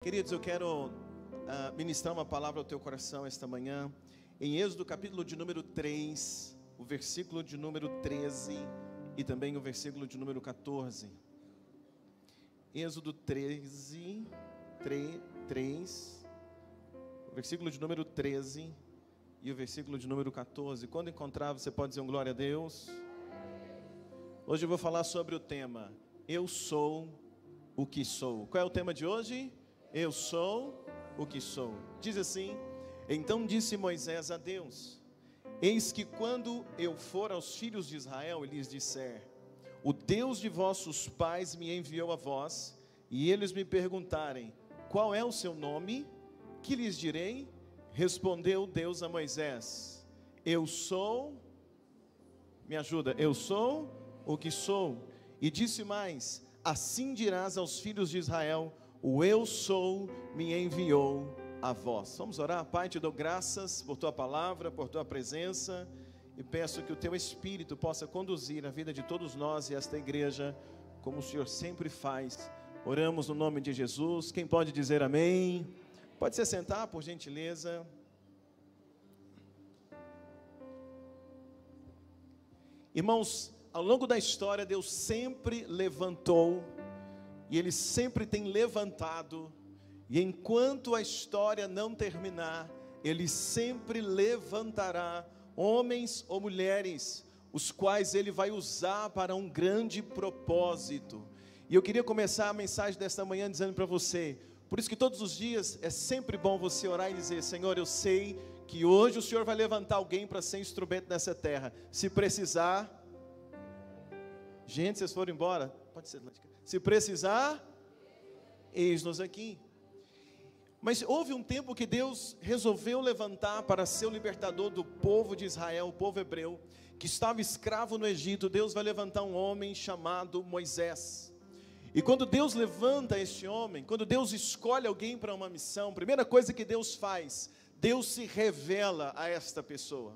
Queridos, eu quero ministrar uma palavra ao teu coração esta manhã, em Êxodo capítulo de número 3, o versículo de número 13 e também o versículo de número 14. Êxodo 13, 3, o versículo de número 13 e o versículo de número 14. Quando encontrar, você pode dizer um glória a Deus. Hoje eu vou falar sobre o tema, eu sou o que sou. Qual é o tema de hoje? Eu sou o que sou. Diz assim: então disse Moisés a Deus: eis que quando eu for aos filhos de Israel e lhes disser, o Deus de vossos pais me enviou a vós, e eles me perguntarem, qual é o seu nome? Que lhes direi? Respondeu Deus a Moisés: eu sou, me ajuda, eu sou o que sou. E disse mais: assim dirás aos filhos de Israel, o eu sou me enviou a vós. Vamos orar? Pai, te dou graças por tua palavra, por tua presença, e peço que o teu Espírito possa conduzir a vida de todos nós e esta igreja, como o Senhor sempre faz. Oramos no nome de Jesus. Quem pode dizer amém? Pode se sentar, por gentileza. Irmãos, ao longo da história, Deus sempre levantou, e Ele sempre tem levantado, e enquanto a história não terminar, Ele sempre levantará homens ou mulheres, os quais Ele vai usar para um grande propósito. E eu queria começar a mensagem desta manhã dizendo para você, por isso que todos os dias é sempre bom você orar e dizer, Senhor, eu sei que hoje o Senhor vai levantar alguém para ser instrumento nessa terra. Se precisar, gente, vocês foram embora? Pode ser. Se precisar, eis-nos aqui. Mas houve um tempo que Deus resolveu levantar para ser o libertador do povo de Israel, o povo hebreu, que estava escravo no Egito. Deus vai levantar um homem chamado Moisés. E quando Deus levanta esse homem, quando Deus escolhe alguém para uma missão, a primeira coisa que Deus faz, Deus se revela a esta pessoa.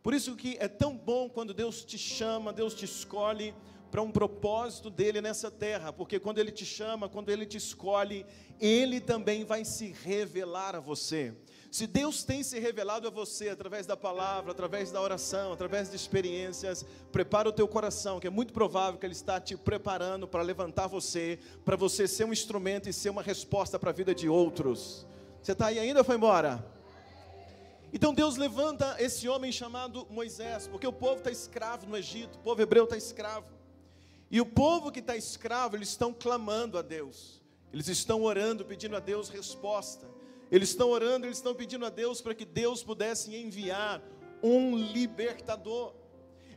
Por isso que é tão bom quando Deus te chama, Deus te escolhe para um propósito dele nessa terra, porque quando ele te chama, quando ele te escolhe, ele também vai se revelar a você. Se Deus tem se revelado a você através da palavra, através da oração, através de experiências, prepara o teu coração, que é muito provável que Ele está te preparando para levantar você, para você ser um instrumento e ser uma resposta para a vida de outros. Você está aí ainda ou foi embora? Então Deus levanta esse homem chamado Moisés, porque o povo está escravo no Egito, o povo hebreu está escravo. E o povo que está escravo, eles estão clamando a Deus, eles estão orando, pedindo a Deus resposta, eles estão orando, eles estão pedindo a Deus para que Deus pudesse enviar um libertador.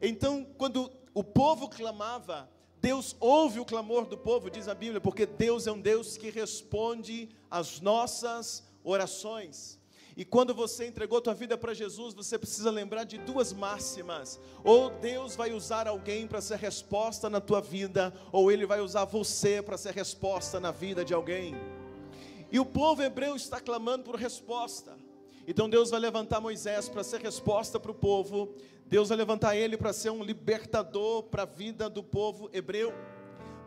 Então, quando o povo clamava, Deus ouve o clamor do povo, diz a Bíblia, porque Deus é um Deus que responde às nossas orações. E quando você entregou tua vida para Jesus, você precisa lembrar de duas máximas: ou Deus vai usar alguém para ser resposta na tua vida, ou Ele vai usar você para ser resposta na vida de alguém. E o povo hebreu está clamando por resposta. Então Deus vai levantar Moisés para ser resposta para o povo. Deus vai levantar ele para ser um libertador para a vida do povo hebreu.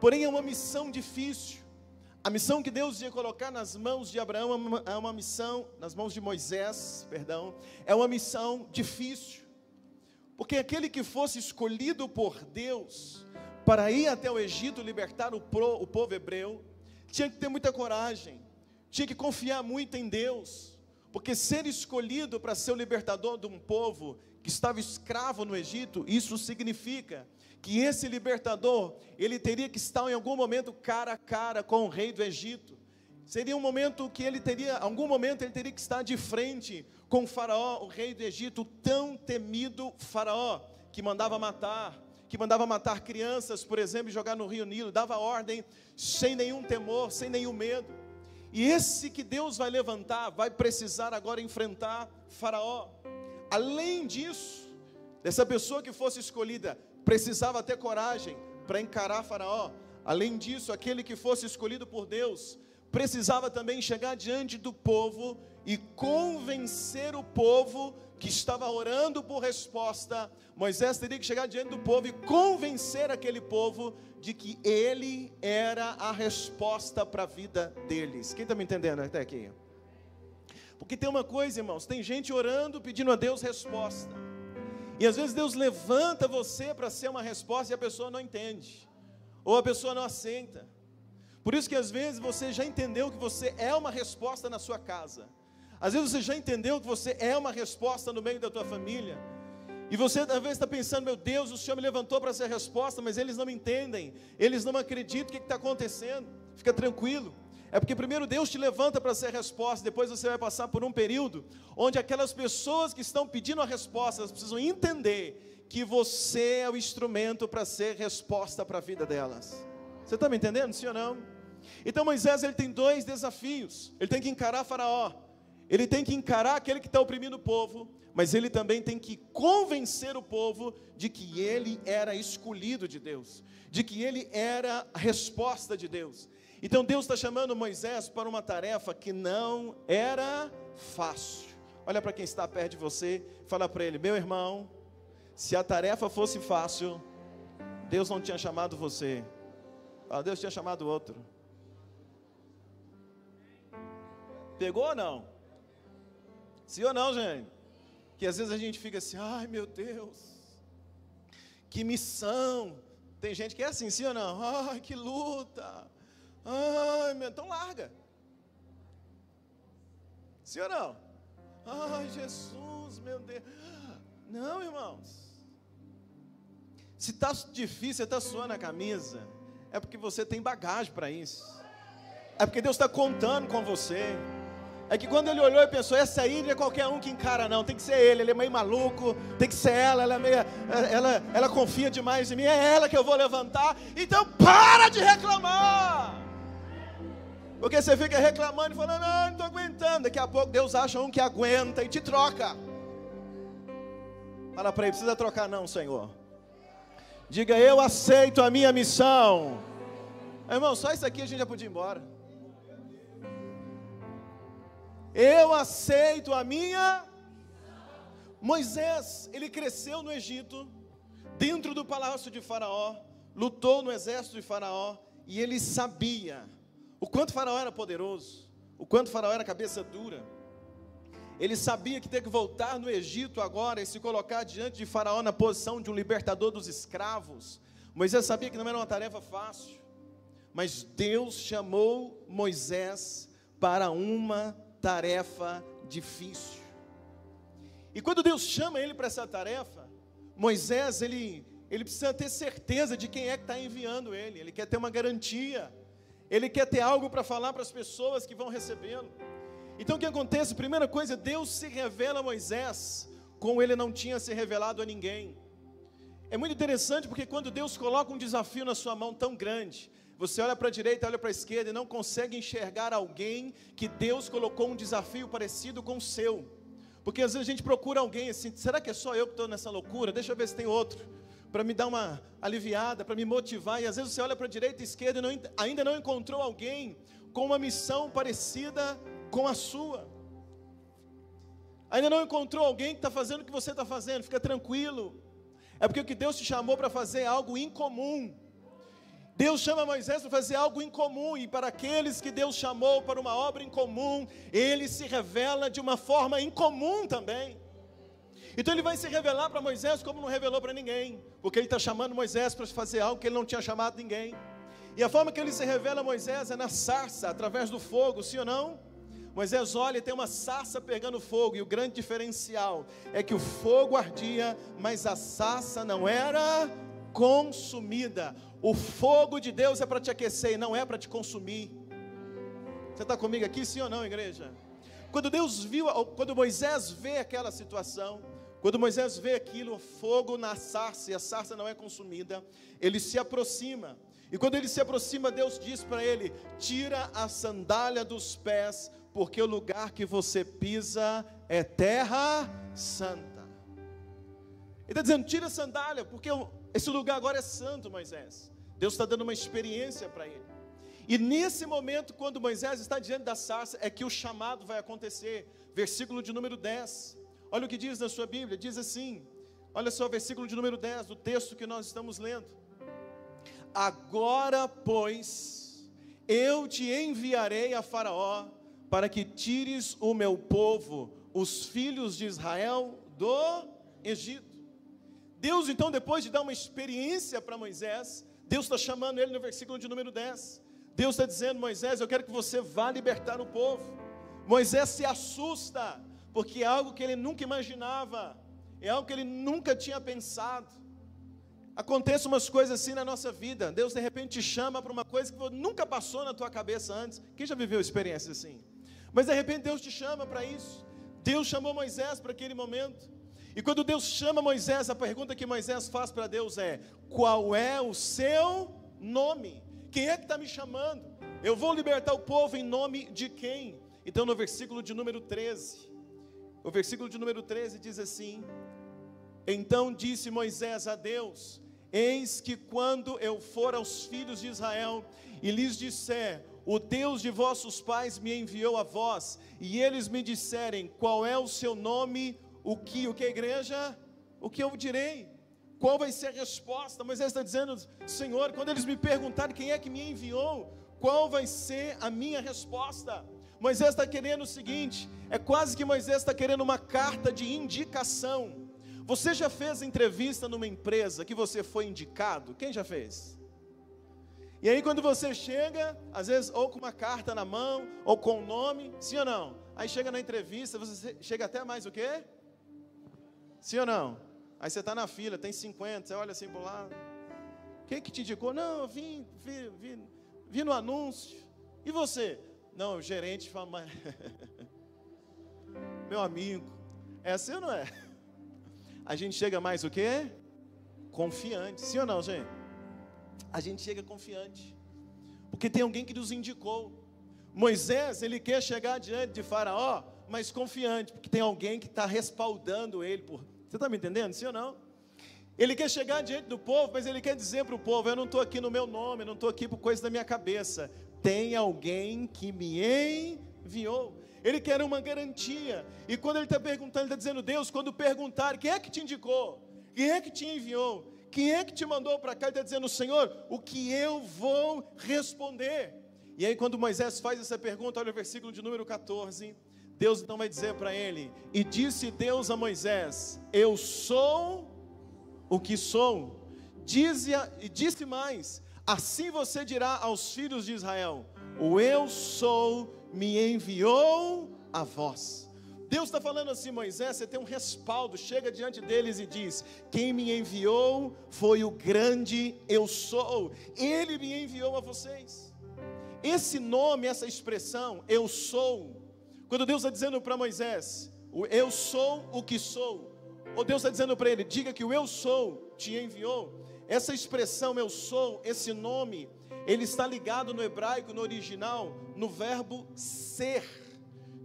Porém é uma missão difícil. A missão que Deus ia colocar nas mãos de Abraão é uma missão, nas mãos de Moisés, perdão, é uma missão difícil. Porque aquele que fosse escolhido por Deus para ir até o Egito libertar o povo hebreu, tinha que ter muita coragem, tinha que confiar muito em Deus, porque ser escolhido para ser o libertador de um povo que estava escravo no Egito, isso significa que esse libertador, ele teria que estar em algum momento cara a cara com o rei do Egito. Seria um momento que algum momento ele teria que estar de frente com o faraó, o rei do Egito, tão temido faraó, que mandava matar crianças, por exemplo, e jogar no rio Nilo, dava ordem sem nenhum temor, sem nenhum medo. E esse que Deus vai levantar, vai precisar agora enfrentar faraó. Além disso, dessa pessoa que fosse escolhida, precisava ter coragem para encarar faraó. Além disso, aquele que fosse escolhido por Deus, precisava também chegar diante do povo e convencer o povo que estava orando por resposta. Moisés teria que chegar diante do povo e convencer aquele povo de que ele era a resposta para a vida deles. Quem está me entendendo até aqui? Porque tem uma coisa, irmãos, tem gente orando, pedindo a Deus resposta, e às vezes Deus levanta você para ser uma resposta e a pessoa não entende, ou a pessoa não aceita. Por isso que às vezes você já entendeu que você é uma resposta na sua casa, às vezes você já entendeu que você é uma resposta no meio da tua família, e você talvez está pensando, meu Deus, o Senhor me levantou para ser resposta, mas eles não me entendem, eles não acreditam, o que está acontecendo? Fica tranquilo, é porque primeiro Deus te levanta para ser resposta, depois você vai passar por um período, onde aquelas pessoas que estão pedindo a resposta, elas precisam entender que você é o instrumento para ser resposta para a vida delas. Você está me entendendo, sim ou não? Então Moisés, ele tem dois desafios, ele tem que encarar Faraó, ele tem que encarar aquele que está oprimindo o povo, mas ele também tem que convencer o povo de que ele era escolhido de Deus, de que ele era a resposta de Deus. Então Deus está chamando Moisés para uma tarefa que não era fácil. Olha para quem está perto de você, fala para ele, meu irmão, se a tarefa fosse fácil, Deus não tinha chamado você, Deus tinha chamado outro. Pegou ou não? Sim ou não, gente? Que às vezes a gente fica assim, ai meu Deus, que missão. Tem gente que é assim, sim ou não? Ai, que luta. Ai, meu, então larga. Sim ou não? Ai, Jesus, meu Deus. Não, irmãos. Se está difícil, está suando a camisa, é porque você tem bagagem para isso. É porque Deus está contando com você. É que quando ele olhou e pensou, essa aí não é qualquer um que encara não, tem que ser ele é meio maluco, tem que ser ela é meio, ela confia demais em mim, é ela que eu vou levantar, então para de reclamar. Porque você fica reclamando e falando, não estou aguentando, daqui a pouco Deus acha um que aguenta e te troca. Fala para ele, precisa trocar não, Senhor. Diga, eu aceito a minha missão. Irmão, só isso aqui a gente já podia ir embora. Eu aceito a minha. Moisés, ele cresceu no Egito, dentro do palácio de Faraó, lutou no exército de Faraó, e ele sabia o quanto Faraó era poderoso, o quanto Faraó era cabeça dura. Ele sabia que tinha que voltar no Egito agora e se colocar diante de Faraó na posição de um libertador dos escravos. Moisés sabia que não era uma tarefa fácil, mas Deus chamou Moisés para uma tarefa difícil. E quando Deus chama ele para essa tarefa, Moisés, ele precisa ter certeza de quem é que está enviando ele. Ele quer ter uma garantia, ele quer ter algo para falar para as pessoas que vão recebê-lo. Então o que acontece? Primeira coisa, Deus se revela a Moisés como ele não tinha se revelado a ninguém. É muito interessante porque quando Deus coloca um desafio na sua mão tão grande, você olha para a direita, olha para a esquerda e não consegue enxergar alguém que Deus colocou um desafio parecido com o seu. Porque às vezes a gente procura alguém assim, será que é só eu que estou nessa loucura? Deixa eu ver se tem outro, para me dar uma aliviada, para me motivar. E às vezes você olha para a direita e esquerda e ainda não encontrou alguém com uma missão parecida com a sua. Ainda não encontrou alguém que está fazendo o que você está fazendo, fica tranquilo. É porque o que Deus te chamou para fazer é algo incomum. Deus chama Moisés para fazer algo incomum, e para aqueles que Deus chamou para uma obra incomum, Ele se revela de uma forma incomum também. Então Ele vai se revelar para Moisés como não revelou para ninguém, porque Ele está chamando Moisés para fazer algo que Ele não tinha chamado ninguém. E a forma que Ele se revela a Moisés é na sarça, através do fogo, sim ou não? Moisés olha e tem uma sarça pegando fogo, e o grande diferencial é que o fogo ardia, mas a sarça não era consumida. O fogo de Deus é para te aquecer e não é para te consumir. Você está comigo aqui, sim ou não, igreja? Quando Moisés vê aquela situação, quando Moisés vê aquilo, o fogo na sarça, e a sarça não é consumida, ele se aproxima. E quando ele se aproxima, Deus diz para ele, tira a sandália dos pés, porque o lugar que você pisa é terra santa. Ele está dizendo, tira a sandália, porque esse lugar agora é santo, Moisés. Deus está dando uma experiência para ele. E nesse momento, quando Moisés está diante da sarça, é que o chamado vai acontecer. Versículo de número 10. Olha o que diz na sua Bíblia, diz assim, olha só, versículo de número 10, do texto que nós estamos lendo. Agora, pois, eu te enviarei a Faraó, para que tires o meu povo, os filhos de Israel, do Egito. Deus, então, depois de dar uma experiência para Moisés, Deus está chamando ele no versículo de número 10. Deus está dizendo: Moisés, eu quero que você vá libertar o povo. Moisés se assusta, porque é algo que ele nunca imaginava, é algo que ele nunca tinha pensado. Acontece umas coisas assim na nossa vida. Deus de repente te chama para uma coisa que nunca passou na tua cabeça antes. Quem já viveu experiências assim? Mas de repente Deus te chama para isso. Deus chamou Moisés para aquele momento. E quando Deus chama Moisés, a pergunta que Moisés faz para Deus é: qual é o seu nome? Quem é que está me chamando? Eu vou libertar o povo em nome de quem? Então no versículo de número 13, o versículo de número 13 diz assim: então disse Moisés a Deus: eis que quando eu for aos filhos de Israel e lhes disser: o Deus de vossos pais me enviou a vós, e eles me disserem: qual é o seu nome? O que a igreja? O que eu direi? Qual vai ser a resposta? Moisés está dizendo: Senhor, quando eles me perguntarem quem é que me enviou, qual vai ser a minha resposta? Moisés está querendo o seguinte, é quase que Moisés está querendo uma carta de indicação. Você já fez entrevista numa empresa que você foi indicado? Quem já fez? E aí quando você chega, às vezes ou com uma carta na mão, ou com o nome, sim ou não? Aí chega na entrevista, você chega até mais o quê? Sim ou não? Aí você está na fila, tem 50, você olha assim para o lado. Quem que te indicou? Não, eu vi no anúncio. E você? Não, o gerente fala, meu amigo, é assim ou não é? A gente chega mais o quê? Confiante, sim ou não, gente? A gente chega confiante, porque tem alguém que nos indicou. Moisés, ele quer chegar diante de Faraó, mas confiante, porque tem alguém que está respaldando ele. Você está me entendendo, sim ou não? Ele quer chegar diante do povo, mas ele quer dizer para o povo: eu não estou aqui no meu nome, eu não estou aqui por coisa da minha cabeça. Tem alguém que me enviou. Ele quer uma garantia. E quando ele está perguntando, ele está dizendo: Deus, quando perguntar, quem é que te indicou? Quem é que te enviou? Quem é que te mandou para cá? Ele está dizendo: Senhor, o que eu vou responder? E aí quando Moisés faz essa pergunta, olha o versículo de número 14, Deus então vai dizer para ele: e disse Deus a Moisés: eu sou o que sou. E disse mais: assim você dirá aos filhos de Israel: o eu sou me enviou a vós. Deus está falando assim: Moisés, você tem um respaldo, chega diante deles e diz: quem me enviou foi o grande eu sou, ele me enviou a vocês. Esse nome, essa expressão, eu sou, quando Deus está dizendo para Moisés: eu sou o que sou, ou Deus está dizendo para ele: diga que o eu sou te enviou. Essa expressão eu sou, esse nome, ele está ligado no hebraico, no original, no verbo ser,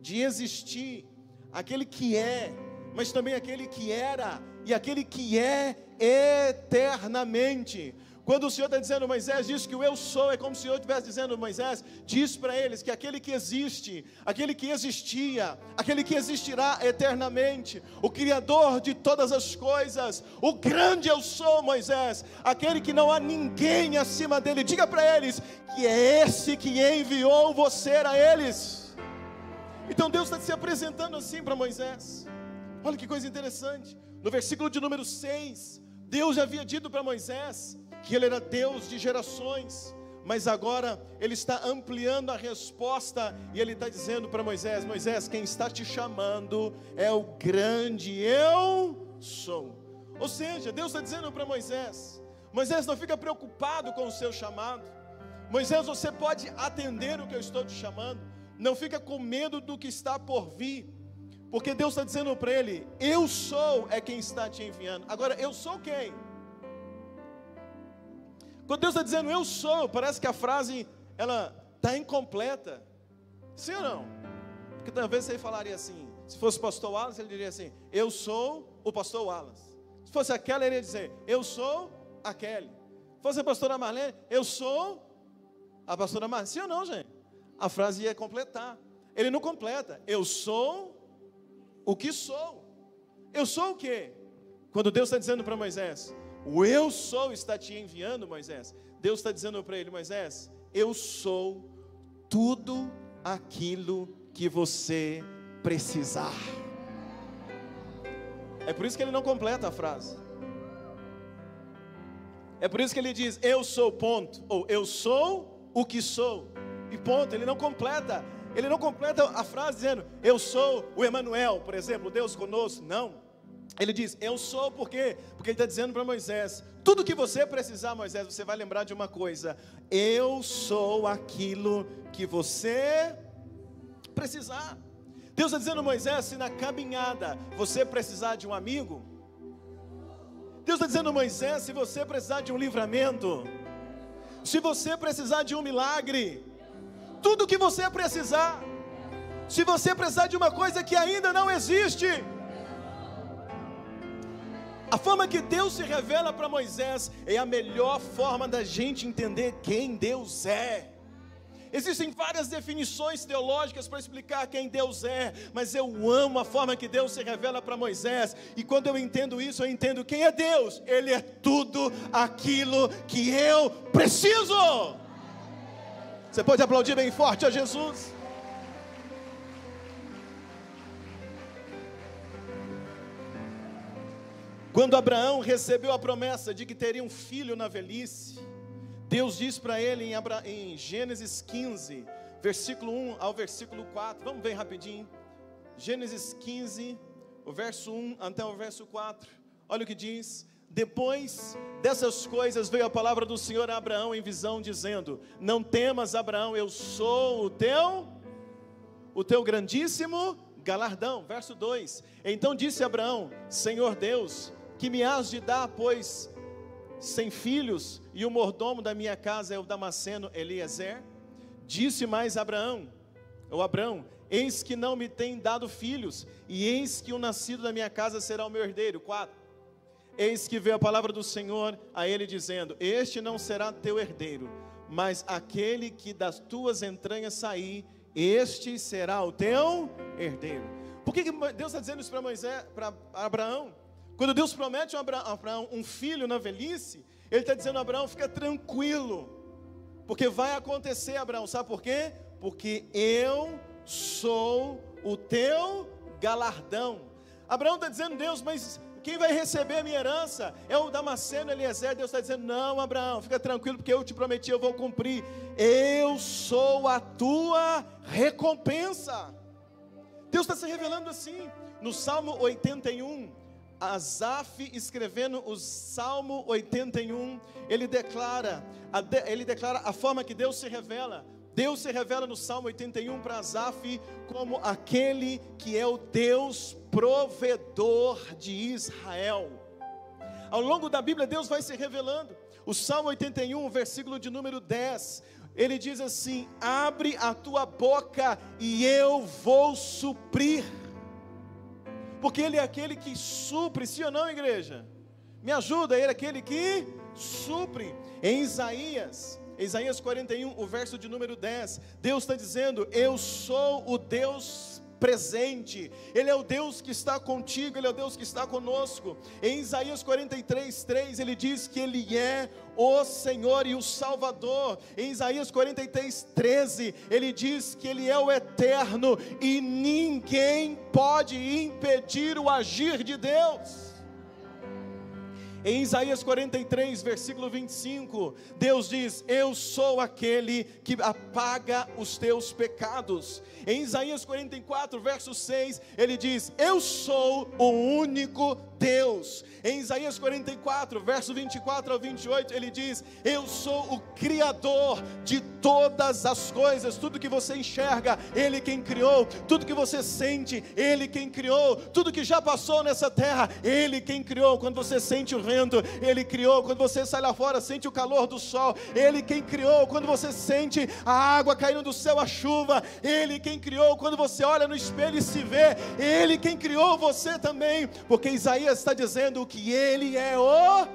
de existir, aquele que é, mas também aquele que era, e aquele que é eternamente. Quando o Senhor está dizendo: Moisés, diz que o eu sou, é como se o Senhor estivesse dizendo: Moisés, diz para eles que aquele que existe, aquele que existia, aquele que existirá eternamente, o Criador de todas as coisas, o grande eu sou, Moisés, aquele que não há ninguém acima dele, diga para eles que é esse que enviou você a eles. Então Deus está se apresentando assim para Moisés. Olha que coisa interessante, no versículo de número 6, Deus já havia dito para Moisés que ele era Deus de gerações, mas agora ele está ampliando a resposta, e ele está dizendo para Moisés: Moisés, quem está te chamando é o grande eu sou. Ou seja, Deus está dizendo para Moisés: Moisés, não fica preocupado com o seu chamado. Moisés, você pode atender o que eu estou te chamando, não fica com medo do que está por vir, porque Deus está dizendo para ele: eu sou é quem está te enviando. Agora, eu sou quem? Quando Deus está dizendo eu sou, parece que a frase, ela está incompleta. Sim ou não? Porque talvez você falaria assim, se fosse o pastor Wallace, ele diria assim: eu sou o pastor Wallace. Se fosse a Kelly, ele ia dizer: eu sou a Kelly. Se fosse a pastora Marlene, eu sou A pastora Márcia, sim ou não, gente? A frase ia completar. Ele não completa. Eu sou o que sou. Eu sou o quê? Quando Deus está dizendo para Moisés, o eu sou está te enviando, Moisés. Deus está dizendo para ele, Moisés, eu sou tudo aquilo que você precisar. É por isso que ele não completa a frase. É por isso que ele diz, eu sou ponto, ou eu sou o que sou, e ponto. Ele não completa a frase dizendo, eu sou o Emanuel, por exemplo, Deus conosco. Não, ele diz, eu sou, por quê? Porque ele está dizendo para Moisés, tudo que você precisar, Moisés, você vai lembrar de uma coisa, eu sou aquilo que você precisar. Deus está dizendo a Moisés, se na caminhada você precisar de um amigo, Deus está dizendo a Moisés, se você precisar de um livramento, se você precisar de um milagre, tudo que você precisar, se você precisar de uma coisa que ainda não existe, a forma que Deus se revela para Moisés é a melhor forma da gente entender quem Deus é. Existem várias definições teológicas para explicar quem Deus é, mas eu amo a forma que Deus se revela para Moisés, e quando eu entendo isso, eu entendo quem é Deus. Ele é tudo aquilo que eu preciso. Você pode aplaudir bem forte a Jesus? Quando Abraão recebeu a promessa de que teria um filho na velhice, Deus diz para ele em Gênesis 15, versículo 1 ao versículo 4, vamos ver rapidinho, Gênesis 15, o verso 1 até o verso 4, olha o que diz, depois dessas coisas veio a palavra do Senhor a Abraão em visão, dizendo, não temas Abraão, eu sou o teu grandíssimo galardão, verso 2, então disse Abraão, Senhor Deus, que me has de dar, pois, 100 filhos, e o mordomo da minha casa é o Damasceno Eliezer. Disse mais Abraão, eis que não me tem dado filhos, e eis que o nascido da minha casa será o meu herdeiro. 4, eis que veio a palavra do Senhor a ele dizendo, este não será teu herdeiro, mas aquele que das tuas entranhas sair, este será o teu herdeiro. Por que Deus está dizendo isso para Abraão? Quando Deus promete a Abraão um filho na velhice, Ele está dizendo a Abraão, fica tranquilo, porque vai acontecer, Abraão, sabe por quê? Porque eu sou o teu galardão. Abraão está dizendo, Deus, mas quem vai receber a minha herança é o Damasceno Eliezer. Deus está dizendo, não Abraão, fica tranquilo, porque eu te prometi, eu vou cumprir, eu sou a tua recompensa. Deus está se revelando assim, no Salmo 81, Asaf escrevendo o Salmo 81, ele declara a forma que Deus se revela. Deus se revela no Salmo 81 para Asaf como aquele que é o Deus provedor de Israel. Ao longo da Bíblia Deus vai se revelando. O Salmo 81, versículo de número 10, ele diz assim, abre a tua boca e eu vou suprir. Porque Ele é aquele que supre, sim ou não, igreja? Me ajuda, Ele é aquele que supre. Em Isaías 41, o verso de número 10, Deus está dizendo, eu sou o Deus presente, Ele é o Deus que está contigo, Ele é o Deus que está conosco. Em Isaías 43, 3, Ele diz que Ele é o Senhor e o Salvador. Em Isaías 43, 13, Ele diz que Ele é o eterno e ninguém pode impedir o agir de Deus. Em Isaías 43, versículo 25, Deus diz, eu sou aquele que apaga os teus pecados. Em Isaías 44, verso 6, ele diz, eu sou o único Deus. Em Isaías 44, verso 24 ao 28, ele diz, eu sou o Criador de todas as coisas. Tudo que você enxerga, Ele quem criou. Tudo que você sente, Ele quem criou. Tudo que já passou nessa terra, Ele quem criou. Quando você sente o vento, Ele criou. Quando você sai lá fora, sente o calor do sol, Ele quem criou. Quando você sente a água caindo do céu, a chuva, Ele quem criou. Quando você olha no espelho e se vê, Ele quem criou você também. Porque Isaías está dizendo que Ele é o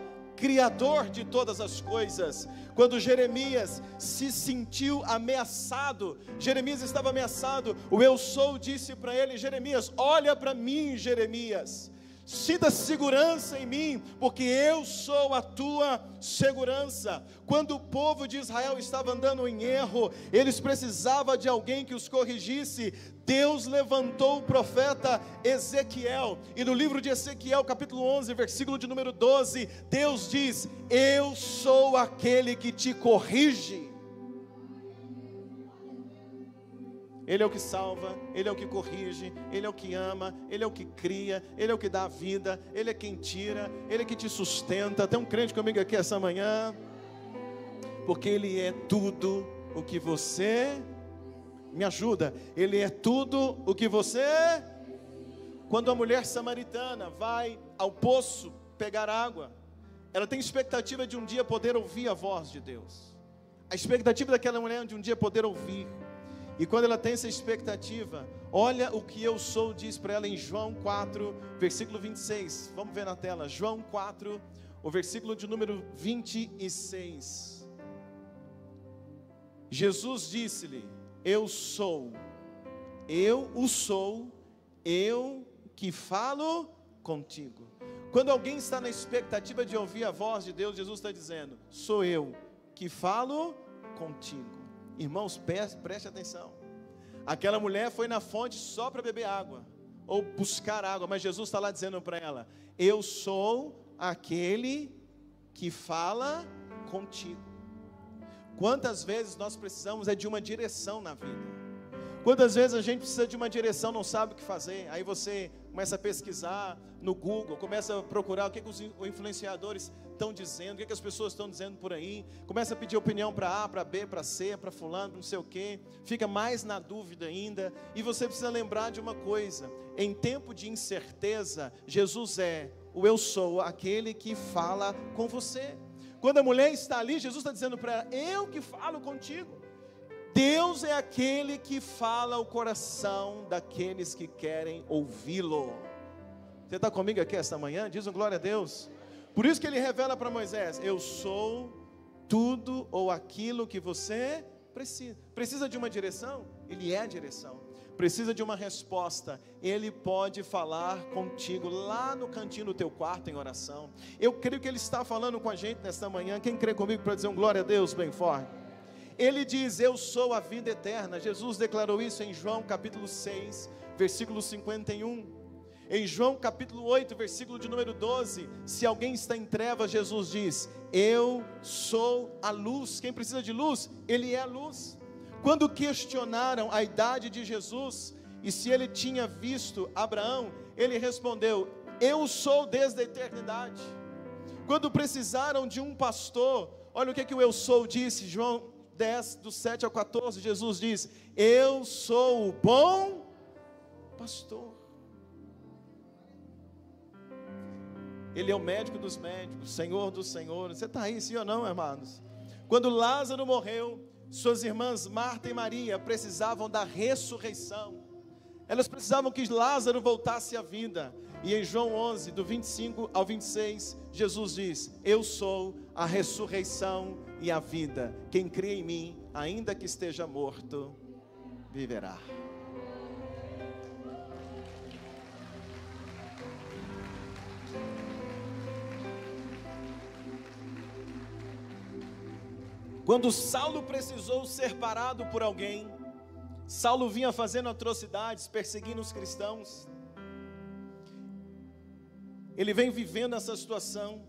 Criador de todas as coisas. Quando Jeremias se sentiu ameaçado, Jeremias estava ameaçado, o Eu Sou disse para ele: Jeremias, olha para mim, Jeremias, sinta segurança em mim, porque eu sou a tua segurança. Quando o povo de Israel estava andando em erro, eles precisavam de alguém que os corrigisse. Deus levantou o profeta Ezequiel, e no livro de Ezequiel, capítulo 11, versículo de número 12, Deus diz: eu sou aquele que te corrige. Ele é o que salva, Ele é o que corrige, Ele é o que ama, Ele é o que cria, Ele é o que dá a vida, Ele é quem tira, Ele é que te sustenta. Tem um crente comigo aqui essa manhã? Porque Ele é tudo o que você... Me ajuda, Ele é tudo o que você... Quando a mulher samaritana vai ao poço pegar água, ela tem expectativa de um dia poder ouvir a voz de Deus. A expectativa daquela mulher é de um dia poder ouvir. E quando ela tem essa expectativa, olha o que Eu Sou diz para ela em João 4, versículo 26. Vamos ver na tela, João 4, o versículo de número 26. Jesus disse-lhe: eu sou, eu o sou, eu que falo contigo. Quando alguém está na expectativa de ouvir a voz de Deus, Jesus está dizendo: sou eu que falo contigo. Irmãos, preste atenção. Aquela mulher foi na fonte só para beber água, ou buscar água, mas Jesus está lá dizendo para ela: eu sou aquele que fala contigo. Quantas vezes nós precisamos de uma direção na vida? Quantas vezes a gente precisa de uma direção, não sabe o que fazer? Aí você começa a pesquisar no Google, começa a procurar o que os influenciadores estão dizendo, o que as pessoas estão dizendo por aí, começa a pedir opinião para A, para B, para C, para fulano, não sei o que, fica mais na dúvida ainda. E você precisa lembrar de uma coisa: em tempo de incerteza, Jesus é o Eu Sou, aquele que fala com você. Quando a mulher está ali, Jesus está dizendo para ela: eu que falo contigo. Deus é aquele que fala o coração daqueles que querem ouvi-lo. Você está comigo aqui esta manhã? Diz um glória a Deus. Por isso que ele revela para Moisés: eu sou tudo ou aquilo que você precisa. Precisa de uma direção? Ele é a direção. Precisa de uma resposta? Ele pode falar contigo lá no cantinho do teu quarto em oração. Eu creio que Ele está falando com a gente nesta manhã. Quem crê comigo para dizer um glória a Deus bem forte? Ele diz: eu sou a vida eterna. Jesus declarou isso em João capítulo 6, versículo 51. Em João capítulo 8, versículo de número 12, se alguém está em trevas, Jesus diz: eu sou a luz. Quem precisa de luz? Ele é a luz. Quando questionaram a idade de Jesus e se ele tinha visto Abraão, ele respondeu: eu sou desde a eternidade. Quando precisaram de um pastor, olha o que o Eu Sou disse, João 10, do 7 ao 14, Jesus diz: eu sou o bom pastor. Ele é o médico dos médicos, Senhor dos senhores. Você está aí, sim ou não, amados? Quando Lázaro morreu, suas irmãs Marta e Maria precisavam da ressurreição. Elas precisavam que Lázaro voltasse à vida. E em João 11, do 25 ao 26, Jesus diz: eu sou a ressurreição e a vida. Quem crê em mim, ainda que esteja morto, viverá. Quando Saulo precisou ser parado por alguém, Saulo vinha fazendo atrocidades, perseguindo os cristãos. Ele vem vivendo essa situação,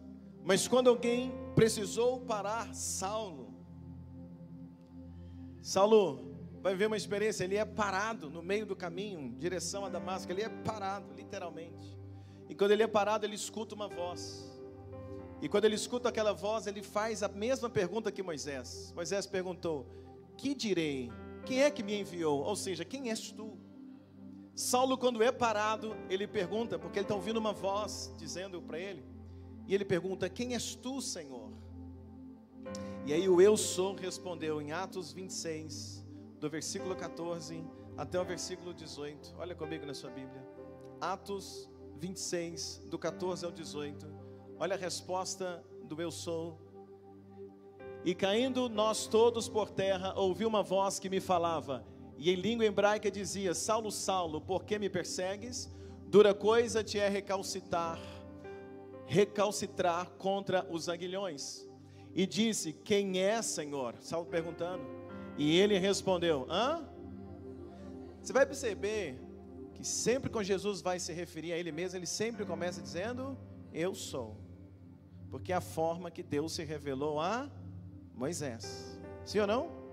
mas quando alguém precisou parar Saulo vai ver uma experiência. Ele é parado no meio do caminho, em direção a Damasco. Ele é parado, literalmente. E quando ele é parado, ele escuta uma voz. E quando ele escuta aquela voz, ele faz a mesma pergunta que Moisés. Moisés perguntou: que direi? Quem é que me enviou? Ou seja, quem és tu? Saulo, quando é parado, ele pergunta, porque ele está ouvindo uma voz dizendo para ele, e ele pergunta: quem és tu, Senhor? E aí o Eu Sou respondeu em Atos 26, do versículo 14 até o versículo 18. Olha comigo na sua Bíblia. Atos 26, do 14 ao 18. Olha a resposta do eu sou. E caindo nós todos por terra, ouvi uma voz que me falava, e em língua hebraica dizia: Saulo, Saulo, por que me persegues? Dura coisa te é recalcitrar contra os aguilhões. E disse: quem é, Senhor? Saulo perguntando. E ele respondeu: hã? Você vai perceber que sempre quando Jesus vai se referir a ele mesmo, ele sempre começa dizendo: eu sou. Porque é a forma que Deus se revelou a Moisés. Sim ou não?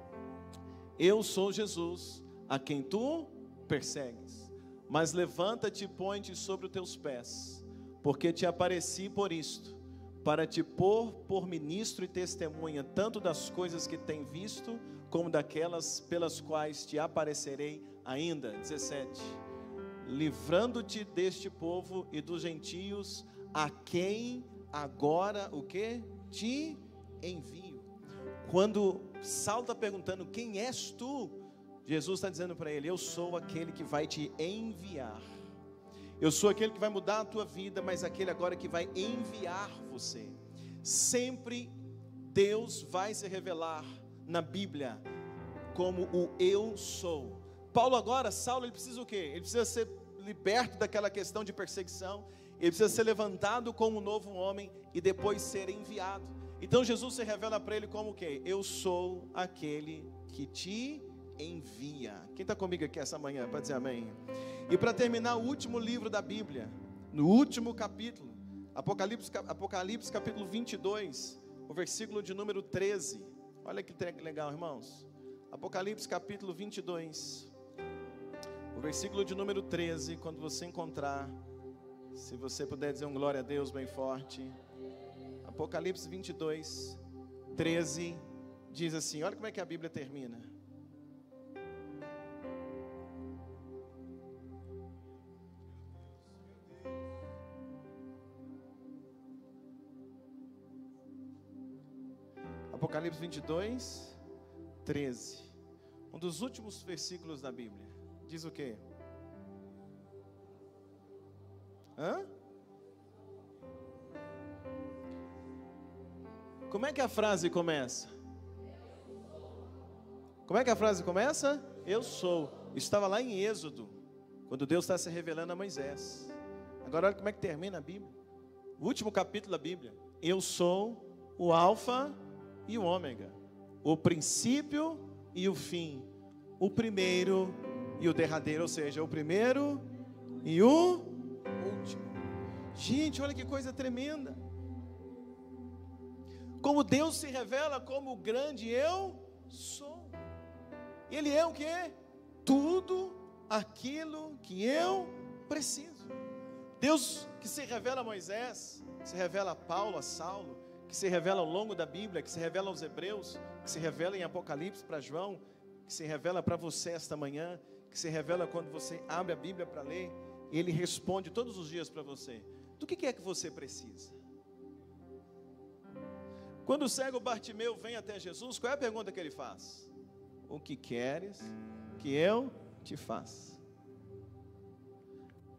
Eu sou Jesus, a quem tu persegues. Mas levanta-te e põe-te sobre os teus pés, porque te apareci por isto, para te pôr por ministro e testemunha, tanto das coisas que tem visto, como daquelas pelas quais te aparecerei ainda. 17. Livrando-te deste povo e dos gentios, a quem agora, o que? Te envio. Quando Saulo está perguntando, quem és tu? Jesus está dizendo para ele: eu sou aquele que vai te enviar. Eu sou aquele que vai mudar a tua vida, mas aquele agora que vai enviar você. Sempre Deus vai se revelar na Bíblia como o eu sou. Saulo, ele precisa o quê? Ele precisa ser liberto daquela questão de perseguição. Ele precisa ser levantado como um novo homem e depois ser enviado. Então Jesus se revela para ele como o quê? Eu sou aquele que te envia. Quem está comigo aqui essa manhã para dizer amém? E para terminar, o último livro da Bíblia, no último capítulo, Apocalipse capítulo 22, o versículo de número 13. Olha que legal, irmãos. Apocalipse capítulo 22, o versículo de número 13. Quando você encontrar, se você puder dizer um glória a Deus bem forte. Apocalipse 22, 13, diz assim, olha como é que a Bíblia termina. Apocalipse 22, 13, um dos últimos versículos da Bíblia, diz o quê? Como é que a frase começa? Como é que a frase começa? Eu sou. Estava lá em Êxodo, quando Deus está se revelando a Moisés. Agora olha como é que termina a Bíblia. O último capítulo da Bíblia. Eu sou o Alfa e o Ômega, o princípio e o fim, o primeiro e o derradeiro, ou seja, o primeiro e o último. Gente, olha que coisa tremenda. Como Deus se revela como o grande eu sou. Ele é o quê? Tudo aquilo que eu preciso. Deus que se revela a Moisés, que se revela a Paulo, a Saulo, que se revela ao longo da Bíblia, que se revela aos Hebreus, que se revela em Apocalipse para João, que se revela para você esta manhã, que se revela quando você abre a Bíblia para ler, e Ele responde todos os dias para você. Do que é que você precisa? Quando o cego Bartimeu vem até Jesus, qual é a pergunta que ele faz? O que queres que eu te faça?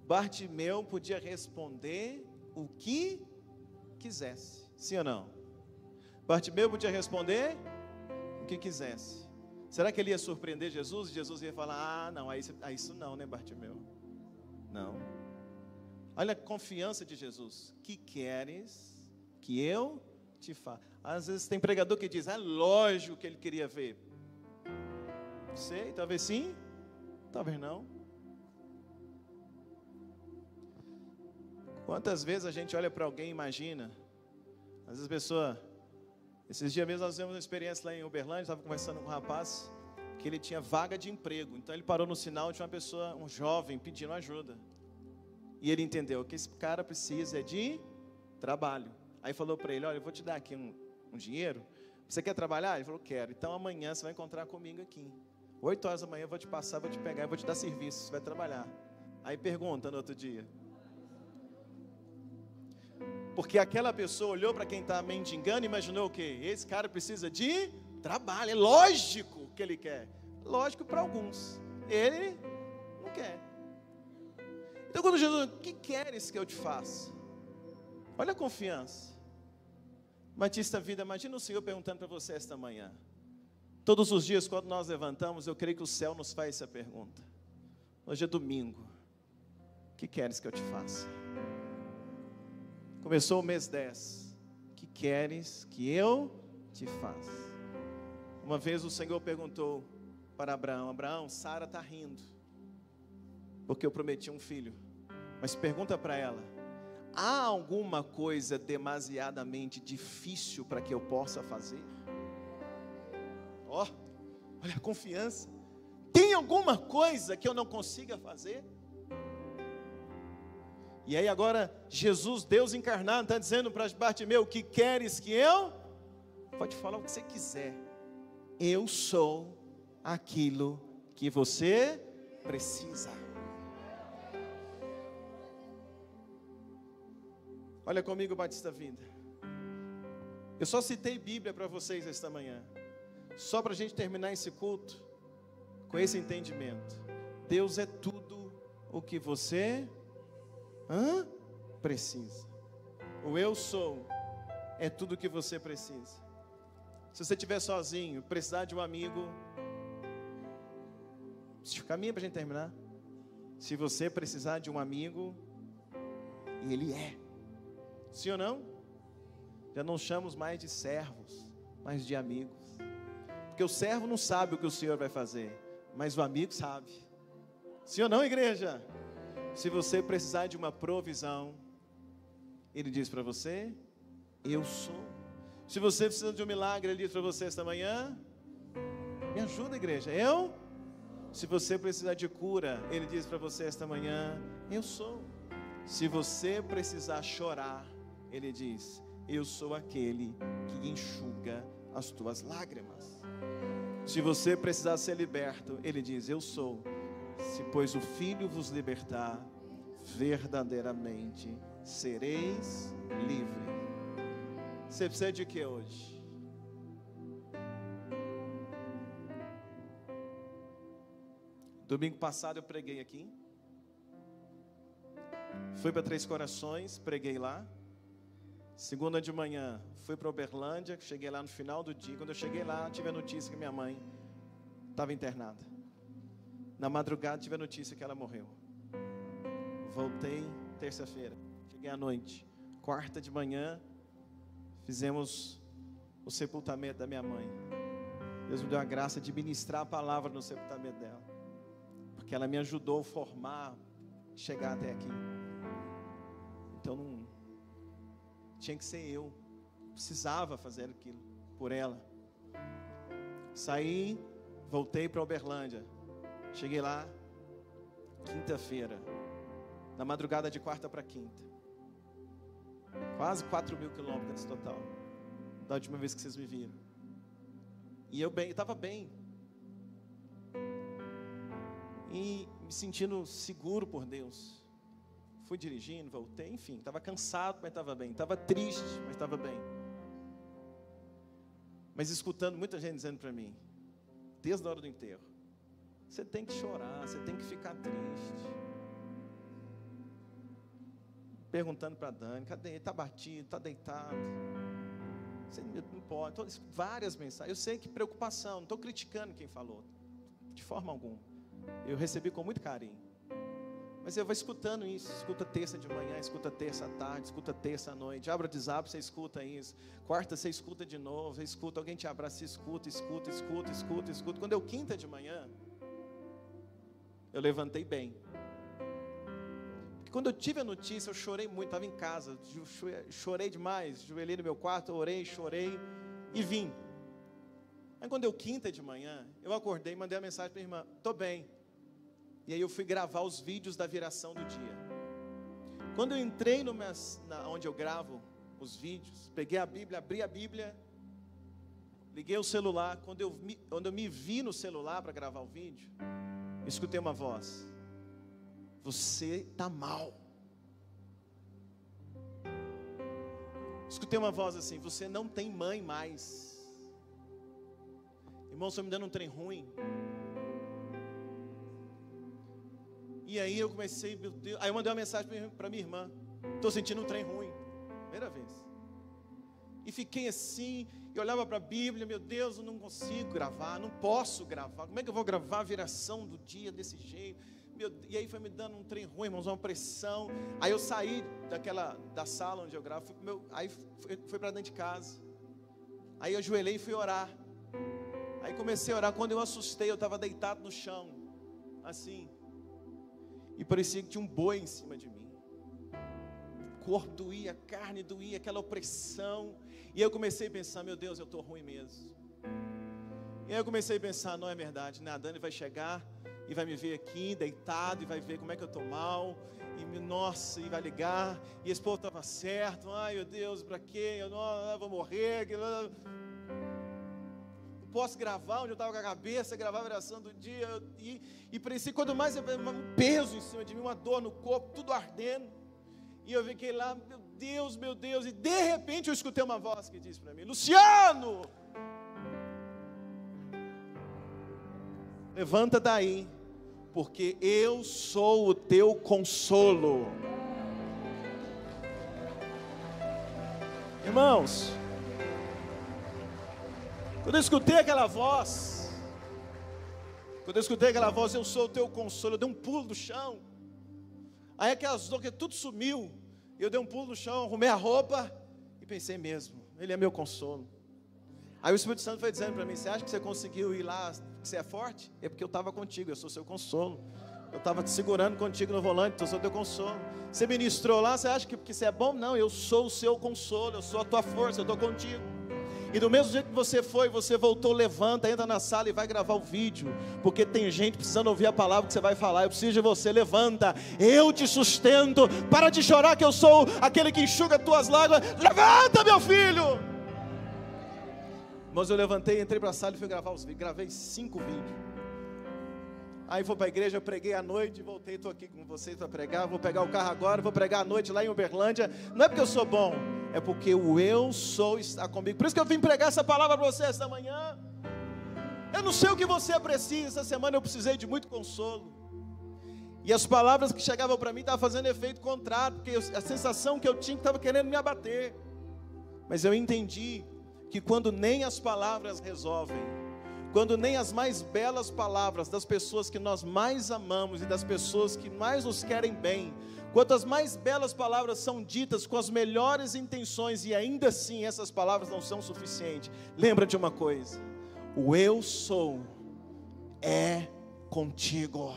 Bartimeu podia responder o que quisesse, sim ou não? Bartimeu podia responder o que quisesse. Será que ele ia surpreender Jesus? E Jesus ia falar, não, isso não, né, Bartimeu? Não. Olha a confiança de Jesus. Que queres que eu te faça? Às vezes tem pregador que diz, lógico que ele queria ver. Não sei, talvez sim, talvez não. Quantas vezes a gente olha para alguém e imagina, às vezes a pessoa, esses dias mesmo nós tivemos uma experiência lá em Uberlândia, estava conversando com um rapaz, que ele tinha vaga de emprego, então ele parou no sinal de uma pessoa, um jovem, pedindo ajuda, e ele entendeu que esse cara precisa de trabalho, aí falou para ele, olha, eu vou te dar aqui um dinheiro, você quer trabalhar? Ele falou, quero, então amanhã você vai encontrar comigo aqui, 8 horas da manhã eu vou te passar, vou te pegar, eu vou te dar serviço, você vai trabalhar. Aí pergunta no outro dia, porque aquela pessoa olhou para quem está mendigando e imaginou o quê? Esse cara precisa de trabalho, é lógico que ele quer. Lógico para alguns, ele não quer. Então quando Jesus diz, o que queres que eu te faça? Olha a confiança. Batista Vida, imagina o Senhor perguntando para você esta manhã. Todos os dias, quando nós levantamos, eu creio que o céu nos faz essa pergunta. Hoje é domingo. O que queres que eu te faça? Começou o mês 10. O que queres que eu te faça? Uma vez o Senhor perguntou para Abraão: Abraão, Sara está rindo, porque eu prometi um filho. Mas pergunta para ela: há alguma coisa demasiadamente difícil para que eu possa fazer? Olha a confiança. Tem alguma coisa que eu não consiga fazer? E aí agora Jesus, Deus encarnado, está dizendo para Bartimeu: o que queres que eu? Pode falar o que você quiser. Eu sou aquilo que você precisa. Olha comigo, Batista Vida. Eu só citei Bíblia para vocês esta manhã, só para a gente terminar esse culto com esse entendimento. Deus é tudo o que você precisa. O eu sou é tudo o que você precisa. Se você estiver sozinho, precisar de um amigo, caminha para a gente terminar. Se você precisar de um amigo, e ele é, sim ou não? Já não chamamos mais de servos, mas de amigos. Porque o servo não sabe o que o Senhor vai fazer, mas o amigo sabe. Sim ou não, igreja? Se você precisar de uma provisão, ele diz para você: eu sou. Se você precisa de um milagre, ele diz para você esta manhã: me ajuda, igreja, eu. Se você precisar de cura, ele diz para você esta manhã: eu sou. Se você precisar chorar, ele diz: eu sou aquele que enxuga as tuas lágrimas. Se você precisar ser liberto, ele diz: eu sou. Se pois o Filho vos libertar, verdadeiramente sereis livres. Você precisa de que hoje? Domingo passado eu preguei aqui. Fui para Três Corações, preguei lá. Segunda de manhã, fui para Uberlândia, cheguei lá no final do dia. Quando eu cheguei lá, tive a notícia que minha mãe estava internada. Na madrugada, tive a notícia que ela morreu. Voltei terça-feira, cheguei à noite. Quarta de manhã, fizemos o sepultamento da minha mãe. Deus me deu a graça de ministrar a palavra no sepultamento dela, porque ela me ajudou a formar, chegar até aqui. Então não tinha que ser eu, precisava fazer aquilo por ela. Saí, voltei para Uberlândia. Cheguei lá quinta-feira, na madrugada de quarta para quinta. Quase 4.000 quilômetros total, da última vez que vocês me viram. E eu estava bem. E me sentindo seguro por Deus. Fui dirigindo, voltei, enfim, estava cansado, mas estava bem. Estava triste, mas estava bem. Mas escutando muita gente dizendo para mim, desde a hora do enterro: você tem que chorar, você tem que ficar triste. Perguntando para Dani: cadê? Está batido, está deitado. Você não pode. Várias mensagens. Eu sei que preocupação, não estou criticando quem falou, de forma alguma. Eu recebi com muito carinho. Mas eu vou escutando isso. Escuta terça de manhã, escuta terça à tarde, escuta terça à noite. Abre o WhatsApp, você escuta isso. Quarta, você escuta de novo. Você escuta, alguém te abraça, você escuta. Quando deu quinta de manhã, eu levantei bem. Quando eu tive a notícia, eu chorei muito, estava em casa, chorei demais, joelhei no meu quarto, orei, chorei e vim. Aí quando deu quinta de manhã, eu acordei e mandei a mensagem para a irmã: estou bem. E aí eu fui gravar os vídeos da viração do dia. Quando eu entrei onde eu gravo os vídeos, peguei a Bíblia, abri a Bíblia, liguei o celular. Quando eu me vi no celular para gravar o vídeo, eu escutei uma voz: você está mal. Escutei uma voz assim: você não tem mãe mais. Irmão, você me dando um trem ruim. E aí eu comecei, meu Deus. Aí eu mandei uma mensagem para minha irmã: estou sentindo um trem ruim. Primeira vez. E fiquei assim, e olhava para a Bíblia, meu Deus, eu não consigo gravar, não posso gravar. Como é que eu vou gravar a viração do dia desse jeito? E aí foi me dando um trem ruim, irmãos, uma pressão. Aí eu saí da sala onde eu gravo, aí fui para dentro de casa. Aí eu ajoelhei e fui orar. Aí comecei a orar, quando eu assustei, eu estava deitado no chão, assim. E parecia que tinha um boi em cima de mim. O corpo doía, a carne doía, aquela opressão. E eu comecei a pensar, meu Deus, eu estou ruim mesmo. E aí eu comecei a pensar, não é verdade, né? A Dani vai chegar e vai me ver aqui, deitado, e vai ver como é que eu estou mal. E nossa, e vai ligar. E esse povo estava certo. Ai, meu Deus, para quê? Eu não vou morrer. Posso gravar onde eu estava com a cabeça, gravar a viração do dia, e parecia, quando mais, um peso em cima de mim, uma dor no corpo, tudo ardendo, e eu fiquei lá, meu Deus, e de repente eu escutei uma voz que disse para mim, Luciano, levanta daí, porque eu sou o teu consolo. Irmãos, quando eu escutei aquela voz, eu sou o teu consolo, eu dei um pulo do chão. Aí aquelas dores, tudo sumiu. Eu dei um pulo no chão, arrumei a roupa e pensei mesmo, ele é meu consolo. Aí o Espírito Santo foi dizendo para mim, você acha que você conseguiu ir lá, que você é forte? É porque eu estava contigo, eu sou seu consolo. Eu estava te segurando contigo no volante, então eu sou teu consolo. Você ministrou lá, você acha que porque você é bom? Não, eu sou o seu consolo, eu sou a tua força, eu estou contigo. E do mesmo jeito que você foi, você voltou, levanta, entra na sala e vai gravar o vídeo, porque tem gente precisando ouvir a palavra que você vai falar. Eu preciso de você, levanta, eu te sustento, para de chorar que eu sou aquele que enxuga tuas lágrimas. Levanta, meu filho. Mas eu levantei, entrei para a sala e fui gravar os vídeos, gravei 5 vídeos. Aí fui para a igreja, eu preguei à noite, voltei, estou aqui com vocês para pregar, vou pegar o carro agora, vou pregar à noite lá em Uberlândia. Não é porque eu sou bom, é porque o eu sou está comigo. Por isso que eu vim pregar essa palavra para você esta manhã. Eu não sei o que você precisa. Essa semana eu precisei de muito consolo. E as palavras que chegavam para mim estavam fazendo efeito contrário, porque a sensação que eu tinha estava querendo me abater. Mas eu entendi que quando nem as palavras resolvem, quando nem as mais belas palavras das pessoas que nós mais amamos e das pessoas que mais nos querem bem, quando as mais belas palavras são ditas com as melhores intenções e ainda assim essas palavras não são suficientes, lembra de uma coisa, o eu sou é contigo.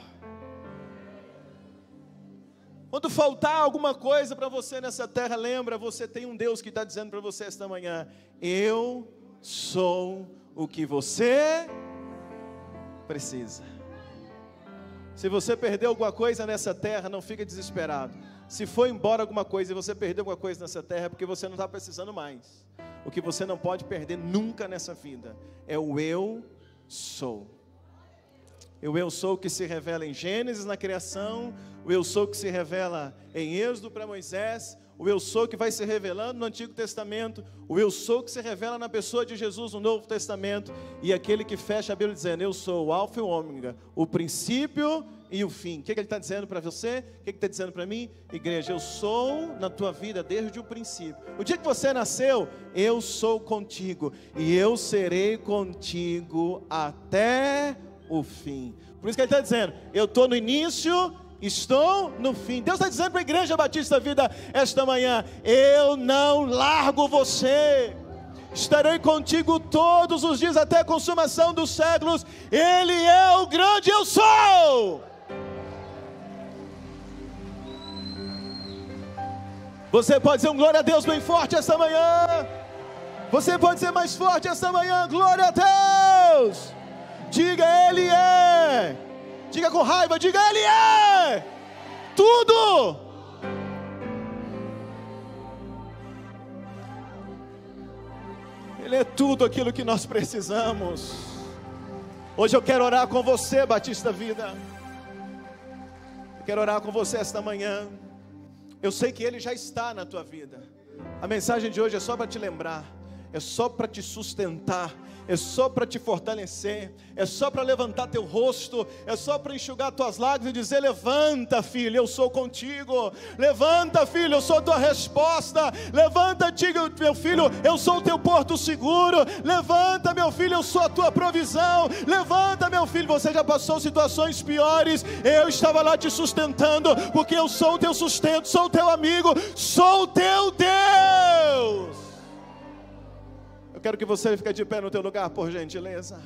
Quando faltar alguma coisa para você nessa terra, lembra, você tem um Deus que está dizendo para você esta manhã, eu sou o que você precisa. Se você perdeu alguma coisa nessa terra, não fica desesperado. Se foi embora alguma coisa e você perdeu alguma coisa nessa terra, é porque você não está precisando mais. O que você não pode perder nunca nessa vida é o eu sou. O eu sou que se revela em Gênesis na criação, o eu sou que se revela em Êxodo para Moisés, o eu sou que vai se revelando no Antigo Testamento, o eu sou que se revela na pessoa de Jesus no Novo Testamento, e aquele que fecha a Bíblia dizendo, eu sou o alfa e o ômega, o princípio e o fim. O que ele está dizendo para você? O que ele está dizendo para mim? Igreja, eu sou na tua vida desde o princípio. O dia que você nasceu, eu sou contigo, e eu serei contigo até o fim. Por isso que ele está dizendo, eu estou no início, estou no fim. Deus está dizendo para a Igreja Batista Vida esta manhã, eu não largo você, estarei contigo todos os dias até a consumação dos séculos. Ele é o grande eu sou. Você pode dizer um glória a Deus bem forte esta manhã. Você pode dizer mais forte esta manhã, glória a Deus. Diga, Ele é. Diga com raiva, diga, Ele é tudo. Ele é tudo aquilo que nós precisamos. Hoje eu quero orar com você, Batista Vida. Eu quero orar com você esta manhã. Eu sei que Ele já está na tua vida. A mensagem de hoje é só para te lembrar. é só para te sustentar, é só para te fortalecer, é só para levantar teu rosto, é só para enxugar tuas lágrimas e dizer: levanta, filho, eu sou contigo. Levanta, filho, eu sou tua resposta. Levanta, diga, meu filho, eu sou o teu porto seguro. Levanta, meu filho, eu sou a tua provisão. Levanta, meu filho, você já passou situações piores, eu estava lá te sustentando, porque eu sou o teu sustento, sou o teu amigo, sou o teu Deus. Eu quero que você fique de pé no teu lugar, por gentileza.